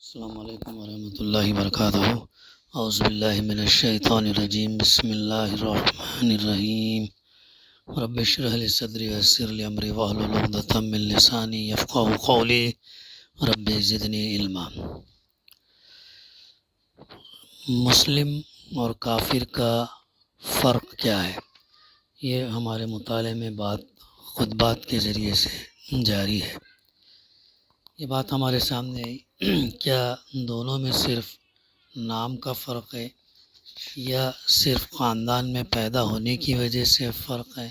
السلام علیکم ورحمۃ اللہ وبرکاتہ۔ اعوذ باللہ من الشیطان الرجیم، بسم اللہ الرحمن الرحیم۔ رب اشرح لی صدری ویسر لی امری واحلل عقدۃ من لسانی یفقہوا قولی، رب زدنی علما۔ مسلم اور کافر کا فرق کیا ہے، یہ ہمارے مطالعے میں خطبات کے ذریعے سے جاری ہے۔ یہ بات ہمارے سامنے آئی، کیا دونوں میں صرف نام کا فرق ہے یا صرف خاندان میں پیدا ہونے کی وجہ سے فرق ہے؟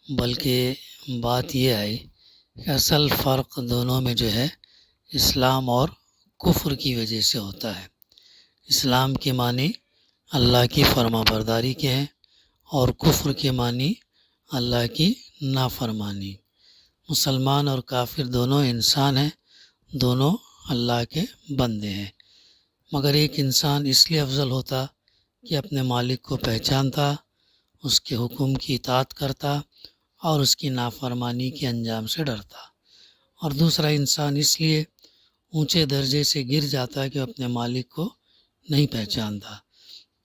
بلکہ بات یہ آئی کہ اصل فرق دونوں میں جو ہے اسلام اور کفر کی وجہ سے ہوتا ہے۔ اسلام کے معنی اللہ کی فرما برداری کے ہیں اور کفر کے معنی اللہ کی نافرمانی۔ مسلمان اور کافر دونوں انسان ہیں، دونوں اللہ کے بندے ہیں، مگر ایک انسان اس لیے افضل ہوتا کہ اپنے مالک کو پہچانتا، اس کے حکم کی اطاعت کرتا اور اس کی نافرمانی کے انجام سے ڈرتا، اور دوسرا انسان اس لیے اونچے درجے سے گر جاتا کہ وہ اپنے مالک کو نہیں پہچانتا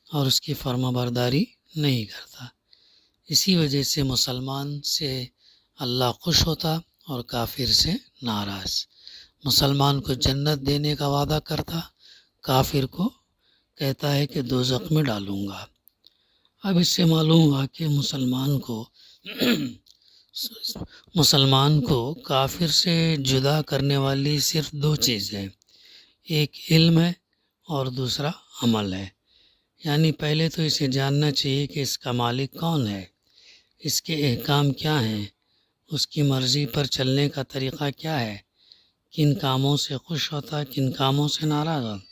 اور اس کی فرما برداری نہیں کرتا۔ اسی وجہ سے مسلمان سے اللہ خوش ہوتا اور کافر سے ناراض۔ مسلمان کو جنت دینے کا وعدہ کرتا، کافر کو کہتا ہے کہ دوزخ میں ڈالوں گا۔ اب اس سے معلوم ہوا کہ مسلمان کو کافر سے جدا کرنے والی صرف دو چیزیں، ایک علم ہے اور دوسرا عمل ہے۔ یعنی پہلے تو اسے جاننا چاہیے کہ اس کا مالک کون ہے، اس کے احکام کیا ہیں، اس کی مرضی پر چلنے کا طریقہ کیا ہے، کن کاموں سے خوش ہوتا، کن کاموں سے ناراض ہوتا۔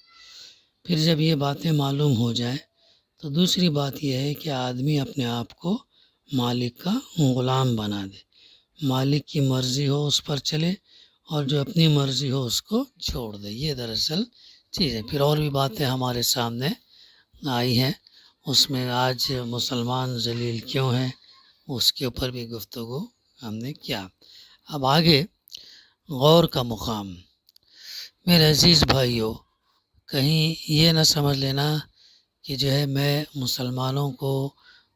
پھر جب یہ باتیں معلوم ہو جائیں تو دوسری بات یہ ہے کہ آدمی اپنے آپ کو مالک کا غلام بنا دے، مالک کی مرضی ہو اس پر چلے اور جو اپنی مرضی ہو اس کو چھوڑ دے۔ یہ دراصل چیز ہے۔ پھر اور بھی باتیں ہمارے سامنے آئی ہیں، اس میں آج مسلمان ذلیل کیوں ہیں اس کے اوپر بھی گفتگو ہم نے کیا۔ اب آگے غور کا مقام۔ میرے عزیز بھائیو، کہیں یہ نہ سمجھ لینا کہ جو ہے میں مسلمانوں کو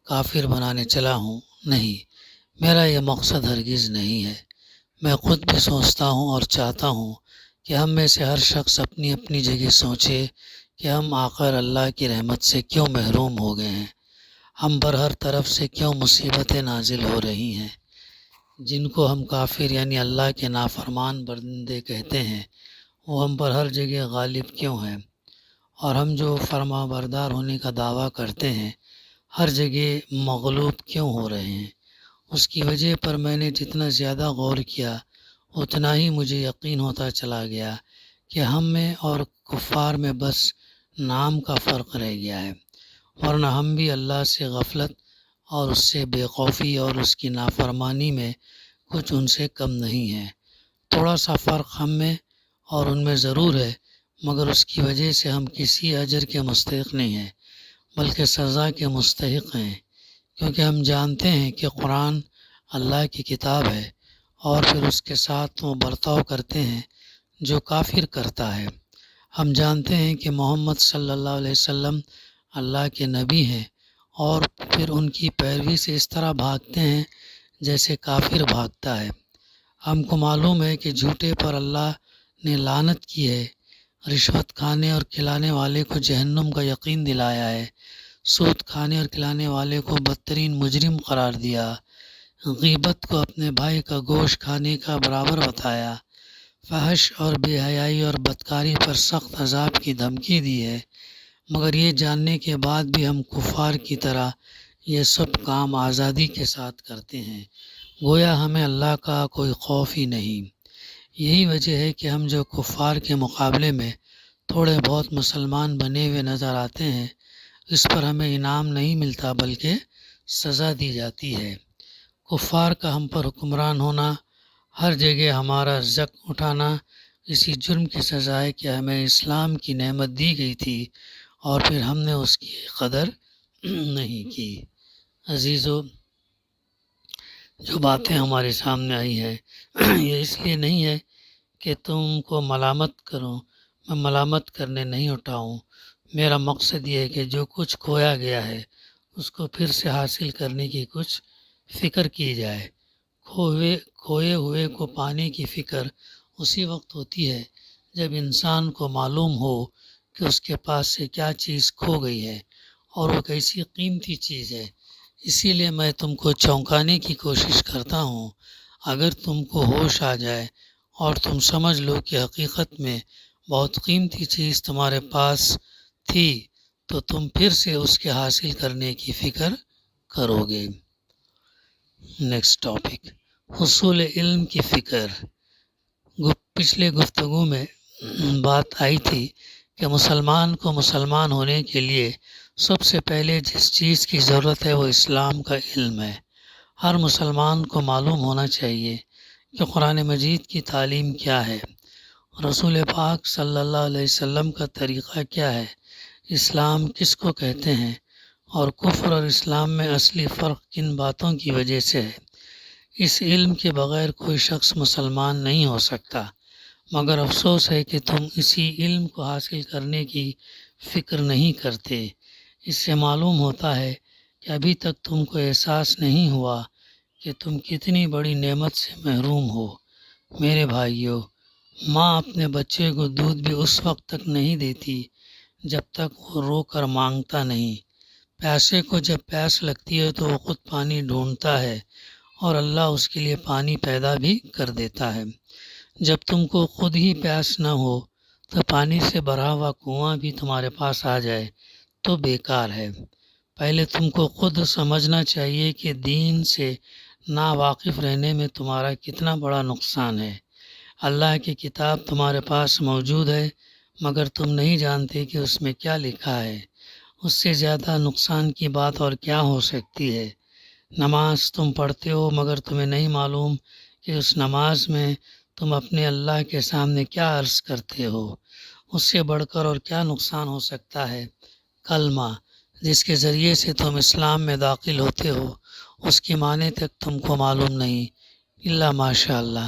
کافر بنانے چلا ہوں، نہیں، میرا یہ مقصد ہرگز نہیں ہے۔ میں خود بھی سوچتا ہوں اور چاہتا ہوں کہ ہم میں سے ہر شخص اپنی اپنی جگہ سوچے کہ ہم آخر اللہ کی رحمت سے کیوں محروم ہو گئے ہیں، ہم پر ہر طرف سے کیوں مصیبتیں نازل ہو رہی ہیں، جن کو ہم کافر یعنی اللہ کے نافرمان بندے کہتے ہیں، وہ ہم پر ہر جگہ غالب کیوں ہیں، اور ہم جو فرما بردار ہونے کا دعویٰ کرتے ہیں ہر جگہ مغلوب کیوں ہو رہے ہیں۔ اس کی وجہ پر میں نے جتنا زیادہ غور کیا اتنا ہی مجھے یقین ہوتا چلا گیا کہ ہم میں اور کفار میں بس نام کا فرق رہ گیا ہے، ورنہ ہم بھی اللہ سے غفلت اور اس سے بے خوفی اور اس کی نافرمانی میں کچھ ان سے کم نہیں ہے۔ تھوڑا سا فرق ہم میں اور ان میں ضرور ہے، مگر اس کی وجہ سے ہم کسی اجر کے مستحق نہیں ہیں بلکہ سزا کے مستحق ہیں، کیونکہ ہم جانتے ہیں کہ قرآن اللہ کی کتاب ہے اور پھر اس کے ساتھ وہ برتاؤ کرتے ہیں جو کافر کرتا ہے۔ ہم جانتے ہیں کہ محمد صلی اللہ علیہ وسلم اللہ کے نبی ہیں اور پھر ان کی پیروی سے اس طرح بھاگتے ہیں جیسے کافر بھاگتا ہے۔ ہم کو معلوم ہے کہ جھوٹے پر اللہ نے لعنت کی ہے، رشوت کھانے اور کھلانے والے کو جہنم کا یقین دلایا ہے، سود کھانے اور کھلانے والے کو بدترین مجرم قرار دیا، غیبت کو اپنے بھائی کا گوشت کھانے کا برابر بتایا، فحش اور بے حیائی اور بدکاری پر سخت عذاب کی دھمکی دی ہے، مگر یہ جاننے کے بعد بھی ہم کفار کی طرح یہ سب کام آزادی کے ساتھ کرتے ہیں، گویا ہمیں اللہ کا کوئی خوف ہی نہیں۔ یہی وجہ ہے کہ ہم جو کفار کے مقابلے میں تھوڑے بہت مسلمان بنے ہوئے نظر آتے ہیں، اس پر ہمیں انعام نہیں ملتا بلکہ سزا دی جاتی ہے۔ کفار کا ہم پر حکمران ہونا، ہر جگہ ہمارا زک اٹھانا، اسی جرم کی سزا ہے کہ ہمیں اسلام کی نعمت دی گئی تھی اور پھر ہم نے اس کی قدر نہیں کی۔ عزیزو، جو باتیں ہمارے سامنے آئی ہیں یہ اس لیے نہیں ہے کہ تم کو ملامت کروں، میں ملامت کرنے نہیں اٹھا ہوں۔ میرا مقصد یہ ہے کہ جو کچھ کھویا گیا ہے اس کو پھر سے حاصل کرنے کی کچھ فکر کی جائے۔ کھوئے ہوئے کو پانے کی فکر اسی وقت ہوتی ہے جب انسان کو معلوم ہو کہ اس کے پاس سے کیا چیز کھو گئی ہے اور وہ کیسی قیمتی چیز ہے۔ اسی لیے میں تم کو چونکانے کی کوشش کرتا ہوں۔ اگر تم کو ہوش آ جائے اور تم سمجھ لو کہ حقیقت میں بہت قیمتی چیز تمہارے پاس تھی تو تم پھر سے اس کے حاصل کرنے کی فکر کرو گے۔ نیکسٹ ٹاپک، حصول علم کی فکر۔ پچھلے گفتگو میں بات آئی تھی کہ مسلمان کو مسلمان ہونے کے لیے سب سے پہلے جس چیز کی ضرورت ہے وہ اسلام کا علم ہے۔ ہر مسلمان کو معلوم ہونا چاہیے کہ قرآن مجید کی تعلیم کیا ہے، رسول پاک صلی اللہ علیہ وسلم کا طریقہ کیا ہے، اسلام کس کو کہتے ہیں، اور کفر اور اسلام میں اصلی فرق کن باتوں کی وجہ سے ہے۔ اس علم کے بغیر کوئی شخص مسلمان نہیں ہو سکتا، مگر افسوس ہے کہ تم اسی علم کو حاصل کرنے کی فکر نہیں کرتے۔ اس سے معلوم ہوتا ہے کہ ابھی تک تم کو احساس نہیں ہوا کہ تم کتنی بڑی نعمت سے محروم ہو۔ میرے بھائیو، ماں اپنے بچے کو دودھ بھی اس وقت تک نہیں دیتی جب تک وہ رو کر مانگتا نہیں۔ پیاسے کو جب پیاس لگتی ہے تو وہ خود پانی ڈھونڈتا ہے اور اللہ اس کے لیے پانی پیدا بھی کر دیتا ہے۔ جب تم کو خود ہی پیاس نہ ہو تو پانی سے بھرا ہوا کنواں بھی تمہارے پاس آ جائے تو بیکار ہے۔ پہلے تم کو خود سمجھنا چاہیے کہ دین سے ناواقف رہنے میں تمہارا کتنا بڑا نقصان ہے۔ اللہ کی کتاب تمہارے پاس موجود ہے مگر تم نہیں جانتے کہ اس میں کیا لکھا ہے۔ اس سے زیادہ نقصان کی بات اور کیا ہو سکتی ہے؟ نماز تم پڑھتے ہو مگر تمہیں نہیں معلوم کہ اس نماز میں تم اپنے اللہ کے سامنے کیا عرض کرتے ہو۔ اس سے بڑھ کر اور کیا نقصان ہو سکتا ہے؟ کلمہ جس کے ذریعے سے تم اسلام میں داخل ہوتے ہو، اس کی معنی تک تم کو معلوم نہیں، الا ماشاء اللہ۔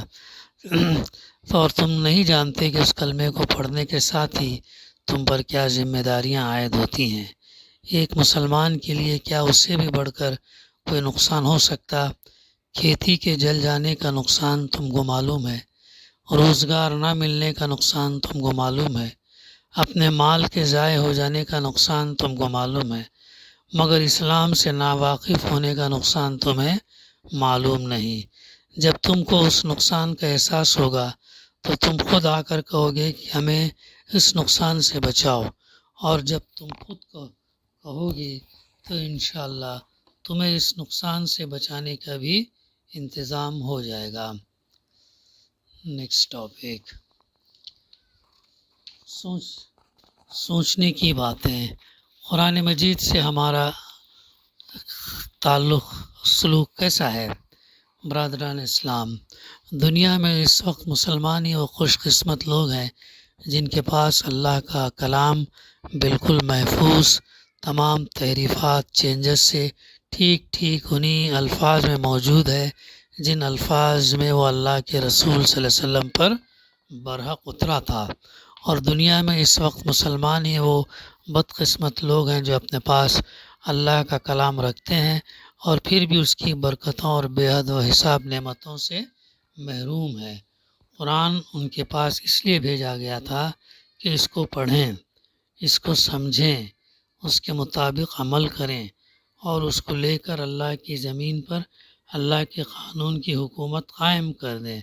اور تم نہیں جانتے کہ اس کلمے کو پڑھنے کے ساتھ ہی تم پر کیا ذمہ داریاں عائد ہوتی ہیں۔ ایک مسلمان کے لیے کیا اس سے بھی بڑھ کر کوئی نقصان ہو سکتا؟ کھیتی کے جل جانے کا نقصان تم کو معلوم ہے، روزگار نہ ملنے کا نقصان تم کو معلوم ہے، اپنے مال کے ضائع ہو جانے کا نقصان تم کو معلوم ہے، مگر اسلام سے ناواقف ہونے کا نقصان تمہیں معلوم نہیں۔ جب تم کو اس نقصان کا احساس ہوگا تو تم خود آ کر کہو گے کہ ہمیں اس نقصان سے بچاؤ، اور جب تم خود کو کہو گے تو انشاءاللہ تمہیں اس نقصان سے بچانے کا بھی انتظام ہو جائے گا۔ نیکسٹ ٹاپک، سوچنے کی باتیں۔ قرآن مجید سے ہمارا تعلق سلوک کیسا ہے؟ برادران اسلام، دنیا میں اس وقت مسلمان ہی وہ خوش قسمت لوگ ہیں جن کے پاس اللہ کا کلام بالکل محفوظ، تمام تحریفات چینجز سے ٹھیک انہی الفاظ میں موجود ہے جن الفاظ میں وہ اللہ کے رسول صلی اللہ علیہ وسلم پر برحق اترا تھا۔ اور دنیا میں اس وقت مسلمان ہی وہ بدقسمت لوگ ہیں جو اپنے پاس اللہ کا کلام رکھتے ہیں اور پھر بھی اس کی برکتوں اور بے حد و حساب نعمتوں سے محروم ہے۔ قرآن ان کے پاس اس لیے بھیجا گیا تھا کہ اس کو پڑھیں، اس کو سمجھیں، اس کے مطابق عمل کریں اور اس کو لے کر اللہ کی زمین پر اللہ کے قانون کی حکومت قائم کر دیں۔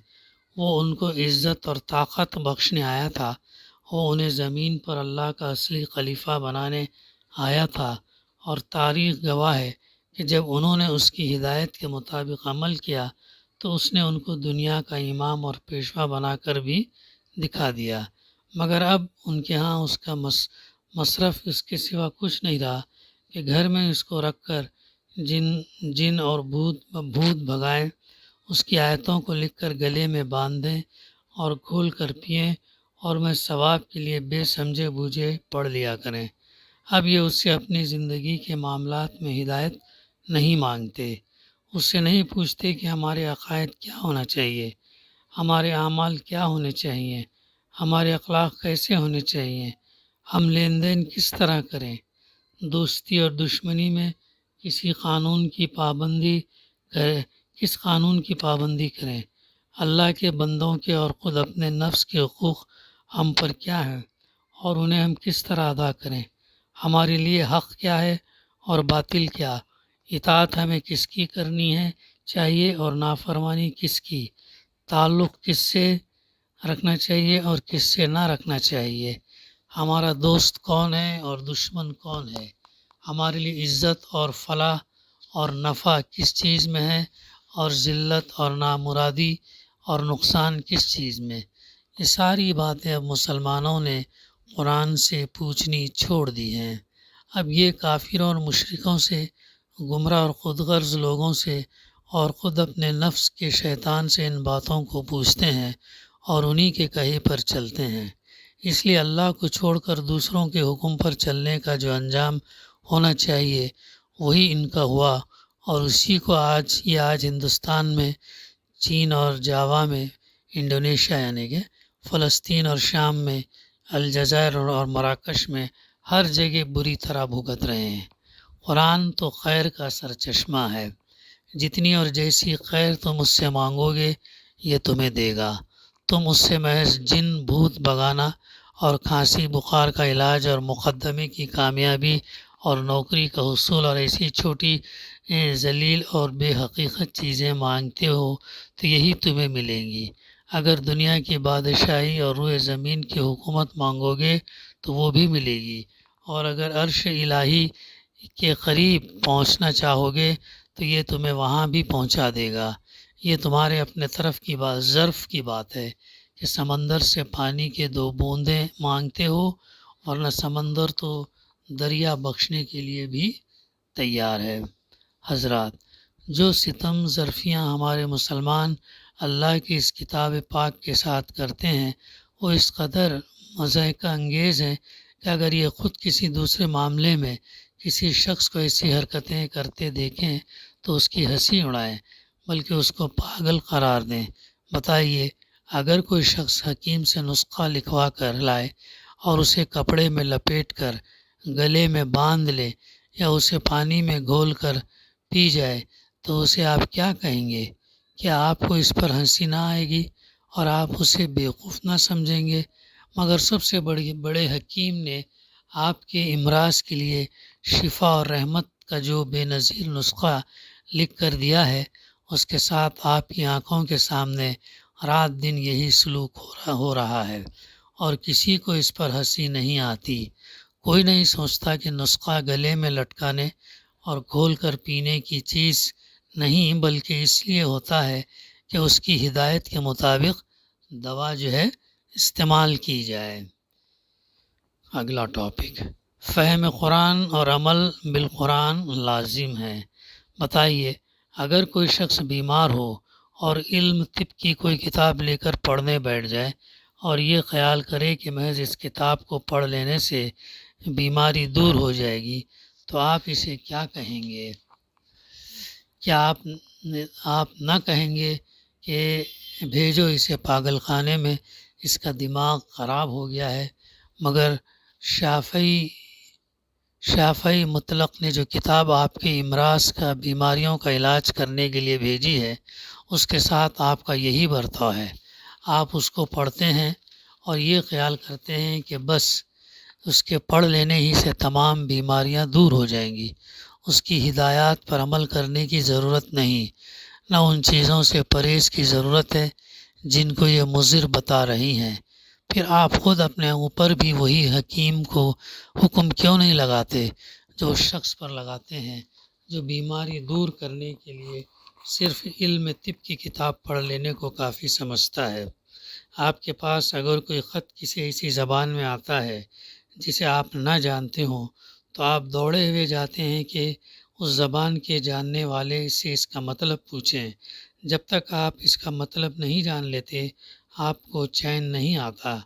وہ ان کو عزت اور طاقت بخشنے آیا تھا، وہ انہیں زمین پر اللہ کا اصلی خلیفہ بنانے آیا تھا، اور تاریخ گواہ ہے کہ جب انہوں نے اس کی ہدایت کے مطابق عمل کیا تو اس نے ان کو دنیا کا امام اور پیشوا بنا کر بھی دکھا دیا، مگر اب ان کے ہاں اس کا مصرف اس کے سوا کچھ نہیں رہا کہ گھر میں اس کو رکھ کر جن اور بھوت بھگائیں، اس کی آیتوں کو لکھ کر گلے میں باندھ دیں اور کھول کر پئیں، اور میں ثواب کے لیے بے سمجھے بوجھے پڑھ لیا کریں۔ اب یہ اس سے اپنی زندگی کے معاملات میں ہدایت نہیں مانگتے، اس سے نہیں پوچھتے کہ ہمارے عقائد کیا ہونا چاہیے، ہمارے اعمال کیا ہونے چاہیے، ہمارے اخلاق کیسے ہونے چاہیے، ہم لین دین کس طرح کریں، دوستی اور دشمنی میں کس قانون کی پابندی کریں، اللہ کے بندوں کے اور خود اپنے نفس کے حقوق ہم پر کیا ہیں اور انہیں ہم کس طرح ادا کریں، ہمارے لیے حق کیا ہے اور باطل کیا، اطاعت ہمیں کس کی کرنی ہے چاہیے اور نافرمانی کس کی، تعلق کس سے رکھنا چاہیے اور کس سے نہ رکھنا چاہیے، ہمارا دوست کون ہے اور دشمن کون ہے، ہمارے لیے عزت اور فلاح اور نفع کس چیز میں ہے اور ذلت اور نامرادی اور نقصان کس چیز میں۔ یہ ساری باتیں اب مسلمانوں نے قرآن سے پوچھنی چھوڑ دی ہیں۔ اب یہ کافروں اور مشرکوں سے، گمراہ اور خود غرض لوگوں سے اور خود اپنے نفس کے شیطان سے ان باتوں کو پوچھتے ہیں اور انہی کے کہے پر چلتے ہیں۔ اس لیے اللہ کو چھوڑ کر دوسروں کے حکم پر چلنے کا جو انجام ہونا چاہیے وہی ان کا ہوا، اور اسی کو آج ہندوستان میں، چین اور جاوا میں، انڈونیشیا یعنی کہ فلسطین اور شام میں، الجزائر اور مراکش میں ہر جگہ بری طرح بھگت رہے ہیں۔ قرآن تو خیر کا سرچشمہ ہے، جتنی اور جیسی خیر تم اس سے مانگو گے یہ تمہیں دے گا۔ تم اس سے محض جن بھوت بگانا اور کھانسی بخار کا علاج اور مقدمے کی کامیابی اور نوکری کا حصول اور ایسی چھوٹی ذلیل اور بے حقیقت چیزیں مانگتے ہو تو یہی تمہیں ملیں گی۔ اگر دنیا کی بادشاہی اور روئے زمین کی حکومت مانگو گے تو وہ بھی ملے گی، اور اگر عرش الہی کے قریب پہنچنا چاہو گے تو یہ تمہیں وہاں بھی پہنچا دے گا۔ یہ تمہارے اپنے طرف کی بات، ظرف کی بات ہے کہ سمندر سے پانی کے 2 بوندیں مانگتے ہو، ورنہ سمندر تو دریا بخشنے کے لیے بھی تیار ہے۔ حضرات، جو ستم ظرفیاں ہمارے مسلمان اللہ کی اس کتاب پاک کے ساتھ کرتے ہیں وہ اس قدر مضحکہ انگیز ہیں کہ اگر یہ خود کسی دوسرے معاملے میں کسی شخص کو ایسی حرکتیں کرتے دیکھیں تو اس کی ہنسی اڑائیں، بلکہ اس کو پاگل قرار دیں۔ بتائیے، اگر کوئی شخص حکیم سے نسخہ لکھوا کر لائے اور اسے کپڑے میں لپیٹ کر گلے میں باندھ لے یا اسے پانی میں گھول کر پی جائے تو اسے آپ کیا کہیں گے؟ کیا آپ کو اس پر ہنسی نہ آئے گی اور آپ اسے بیوقوف نہ سمجھیں گے؟ مگر سب سے بڑے حکیم نے آپ کے امراض کے لیے شفا اور رحمت کا جو بے نظیر نسخہ لکھ کر دیا ہے، اس کے ساتھ آپ کی آنکھوں کے سامنے رات دن یہی سلوک ہو رہا ہے، اور کسی کو اس پر ہنسی نہیں آتی۔ کوئی نہیں سوچتا کہ نسخہ گلے میں لٹکانے اور گھول کر پینے کی چیز نہیں، بلکہ اس لیے ہوتا ہے کہ اس کی ہدایت کے مطابق دوا جو ہے استعمال کی جائے۔ اگلا ٹاپک، فہم قرآن اور عمل بالقرآن لازم ہے۔ بتائیے، اگر کوئی شخص بیمار ہو اور علم طب کی کوئی کتاب لے کر پڑھنے بیٹھ جائے اور یہ خیال کرے کہ محض اس کتاب کو پڑھ لینے سے بیماری دور ہو جائے گی تو آپ اسے کیا کہیں گے؟ کیا آپ نہ کہیں گے کہ بھیجو اسے پاگل خانے میں، اس کا دماغ خراب ہو گیا ہے؟ مگر شافعی مطلق نے جو کتاب آپ کے امراض کا، بیماریوں کا علاج کرنے کے لیے بھیجی ہے، اس کے ساتھ آپ کا یہی برتاؤ ہے۔ آپ اس کو پڑھتے ہیں اور یہ خیال کرتے ہیں کہ بس اس کے پڑھ لینے ہی سے تمام بیماریاں دور ہو جائیں گی۔ اس کی ہدایات پر عمل کرنے کی ضرورت نہیں، نہ ان چیزوں سے پرہیز کی ضرورت ہے جن کو یہ مضر بتا رہی ہیں۔ پھر آپ خود اپنے اوپر بھی وہی حکیم کو حکم کیوں نہیں لگاتے جو اس شخص پر لگاتے ہیں جو بیماری دور کرنے کے لیے صرف علم طب کی کتاب پڑھ لینے کو کافی سمجھتا ہے؟ آپ کے پاس اگر کوئی خط کسی ایسی زبان میں آتا ہے جسے آپ نہ جانتے ہوں تو آپ دوڑے ہوئے جاتے ہیں کہ اس زبان کے جاننے والے سے اس کا مطلب پوچھیں۔ جب تک آپ اس کا مطلب نہیں جان لیتے آپ کو چین نہیں آتا۔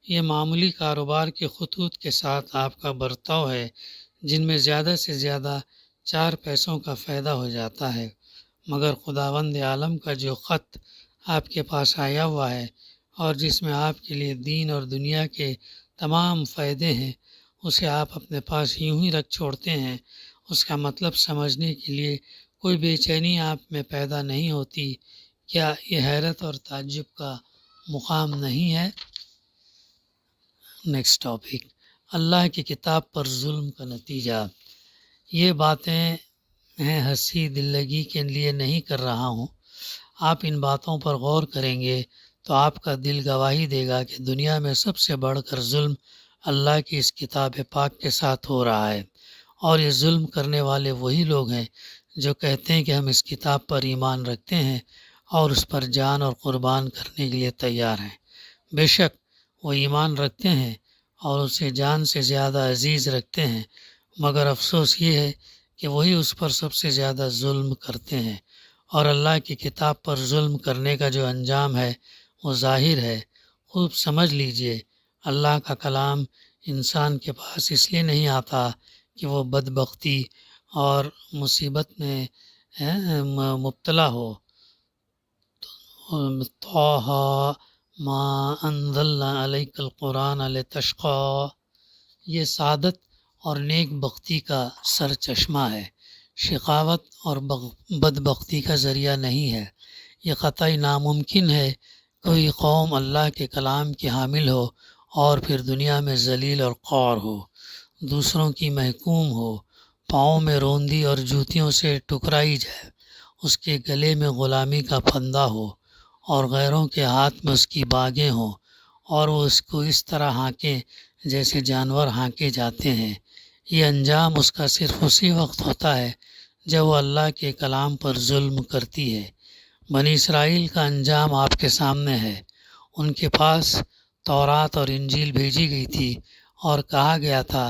یہ معمولی کاروبار کے خطوط کے ساتھ آپ کا برتاؤ ہے جن میں زیادہ سے زیادہ 4 پیسوں کا فائدہ ہو جاتا ہے، مگر خداوند عالم کا جو خط آپ کے پاس آیا ہوا ہے اور جس میں آپ کے لیے دین اور دنیا کے تمام فائدے ہیں، اسے آپ اپنے پاس یوں ہی رکھ چھوڑتے ہیں، اس کا مطلب سمجھنے کے لیے کوئی بے چینی آپ میں پیدا نہیں ہوتی؟ کیا یہ حیرت اور تعجب کا مقام نہیں ہے؟ نیکسٹ ٹاپک، اللہ کی کتاب پر ظلم کا نتیجہ۔ یہ باتیں ہیں ہنسی دل لگی کے لیے نہیں کر رہا ہوں۔ آپ ان باتوں پر غور کریں گے تو آپ کا دل گواہی دے گا کہ دنیا میں سب سے بڑھ کر ظلم اللہ کی اس کتاب پاک کے ساتھ ہو رہا ہے، اور یہ ظلم کرنے والے وہی لوگ ہیں جو کہتے ہیں کہ ہم اس کتاب پر ایمان رکھتے ہیں اور اس پر جان اور قربان کرنے کے لیے تیار ہیں۔ بے شک وہ ایمان رکھتے ہیں اور اسے جان سے زیادہ عزیز رکھتے ہیں، مگر افسوس یہ ہے کہ وہی اس پر سب سے زیادہ ظلم کرتے ہیں، اور اللہ کی کتاب پر ظلم کرنے کا جو انجام ہے وہ ظاہر ہے۔ خوب سمجھ لیجئے، اللہ کا کلام انسان کے پاس اس لیے نہیں آتا کہ وہ بدبختی اور مصیبت میں مبتلا ہو۔ طٰہٰ ما انزلنا علیک القرآن لتشقیٰ، یہ سعادت اور نیک بختی کا سر چشمہ ہے، شقاوت اور بدبختی کا ذریعہ نہیں ہے۔ یہ قطعی ناممکن ہے کوئی قوم اللہ کے کلام کی حامل ہو اور پھر دنیا میں ذلیل اور خوار ہو، دوسروں کی محکوم ہو، پاؤں میں روندی اور جوتیوں سے ٹکرائی جائے، اس کے گلے میں غلامی کا پھندا ہو اور غیروں کے ہاتھ میں اس کی باگیں ہوں، اور وہ اس کو اس طرح ہانکیں جیسے جانور ہانکے جاتے ہیں۔ یہ انجام اس کا صرف اسی وقت ہوتا ہے جب وہ اللہ کے کلام پر ظلم کرتی ہے۔ بنی اسرائیل کا انجام آپ کے سامنے ہے۔ ان کے پاس تورات اور انجیل بھیجی گئی تھی اور کہا گیا تھا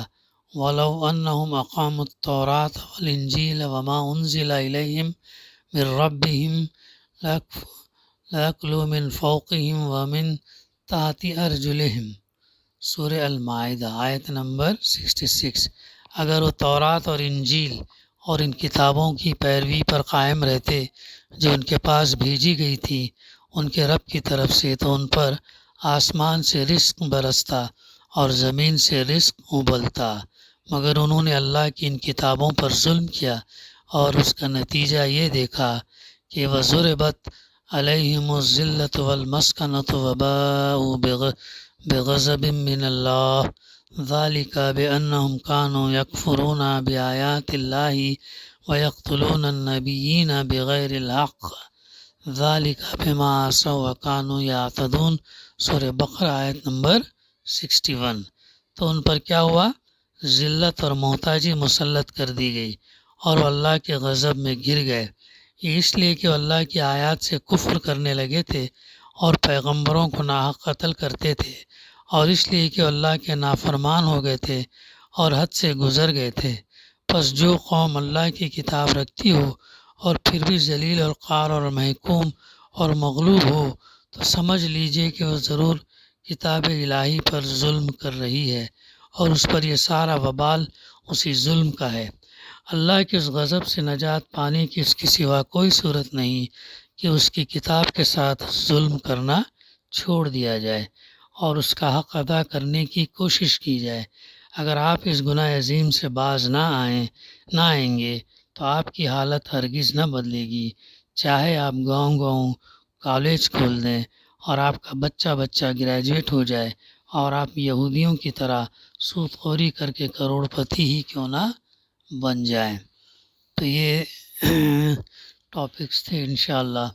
وَلَوْ أَنَّهُمْ أَقَامُوا التَّوْرَاةَ وَالْإِنجِيلَ وَمَا أُنزِلَ إِلَيْهِمْ مِنْ رَبِّهِمْ لَأَكْلُوا مِنْ فَوْقِهِمْ وَمِنْ تَحْتِ أَرْجُلِهِمْ، سورہ المائدہ آیت نمبر 66۔ اگر وہ تورات اور انجیل اور ان کتابوں کی پیروی پر قائم رہتے جو ان کے پاس بھیجی گئی تھی ان کے رب کی طرف سے، تو ان پر آسمان سے رزق برستا اور زمین سے رزق ابلتا، مگر انہوں نے اللہ کی ان کتابوں پر ظلم کیا اور اس کا نتیجہ یہ دیکھا کہ وَضُرِبَتْ عَلَيْهِمُ الذِّلَّةُ وَالْمَسْكَنَةُ وَبَاءُوا بِغَضَبٍ مِّنَ اللَّهِ ذَلِكَ بِأَنَّهُمْ كَانُوا يَكْفُرُونَ بِآيَاتِ اللَّهِ وَيَقْتُلُونَ النَّبِيِّينَ بِغَيْرِ الْحَقِّ ذَلِكَ بِمَا عَصَوْا وَكَانُوا يَعْتَدُونَ، سورہ بقرہ آیت نمبر 61۔ تو ان پر کیا ہوا؟ ذلت اور محتاجی مسلط کر دی گئی اور وہ اللہ کے غضب میں گر گئے۔ یہ اس لیے کہ وہ اللہ کی آیات سے کفر کرنے لگے تھے اور پیغمبروں کو ناحق قتل کرتے تھے، اور اس لیے کہ وہ اللہ کے نافرمان ہو گئے تھے اور حد سے گزر گئے تھے۔ پس جو قوم اللہ کی کتاب رکھتی ہو اور پھر بھی ذلیل اور خوار اور محکوم اور مغلوب ہو، تو سمجھ لیجئے کہ وہ ضرور کتاب الہی پر ظلم کر رہی ہے، اور اس پر یہ سارا وبال اسی ظلم کا ہے۔ اللہ کے اس غضب سے نجات پانے کی اس کی سوا کوئی صورت نہیں کہ اس کی کتاب کے ساتھ ظلم کرنا چھوڑ دیا جائے اور اس کا حق ادا کرنے کی کوشش کی جائے۔ اگر آپ اس گناہ عظیم سے باز نہ آئیں گے تو آپ کی حالت ہرگز نہ بدلے گی، چاہے آپ گاؤں کالج کھول دیں اور آپ کا بچہ گریجویٹ ہو جائے اور آپ یہودیوں کی طرح سود خوری کر کے کروڑ پتی ہی کیوں نہ بن جائیں۔ تو یہ ٹاپکس تھے انشاءاللہ،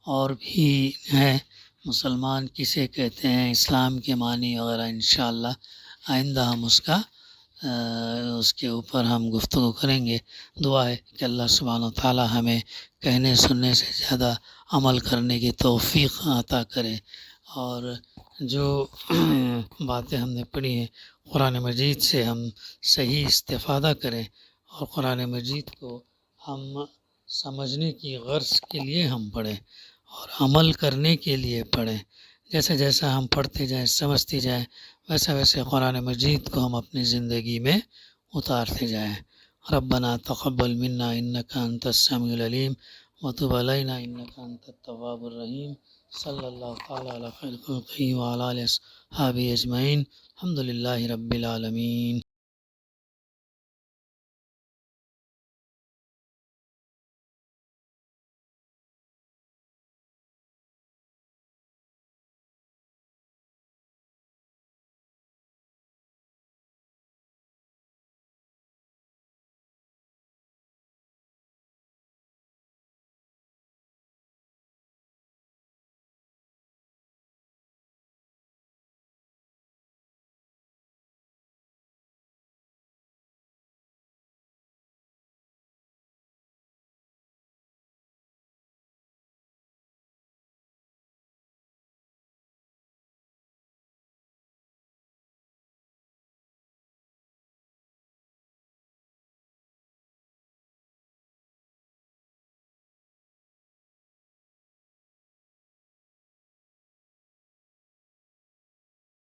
اور بھی ہیں مسلمان کسے کہتے ہیں، اسلام کے معنی وغیرہ، انشاءاللہ آئندہ ہم اس کے اوپر ہم گفتگو کریں گے۔ دعا ہے کہ اللہ سبحانہ و تعالی ہمیں کہنے سننے سے زیادہ عمل کرنے کی توفیق عطا کرے، اور جو باتیں ہم نے پڑھی ہیں قرآن مجید سے ہم صحیح استفادہ کریں، اور قرآن مجید کو ہم سمجھنے کی غرض کے لیے ہم پڑھیں اور عمل کرنے کے لیے پڑھیں۔ جیسا جیسا ہم پڑھتے جائیں، سمجھتے جائیں، ویسا ویسے قرآن مجید کو ہم اپنی زندگی میں اتارتے جائیں۔ ربنا تقبل منا انک انت السمیع العلیم وتب علینا انک انت التواب الرحیم۔ صلی اللہ تعالیٰ علی خیر خلقہ وعلی آلہ اصحابہ اجمعین، الحمد للہ رب العالمین۔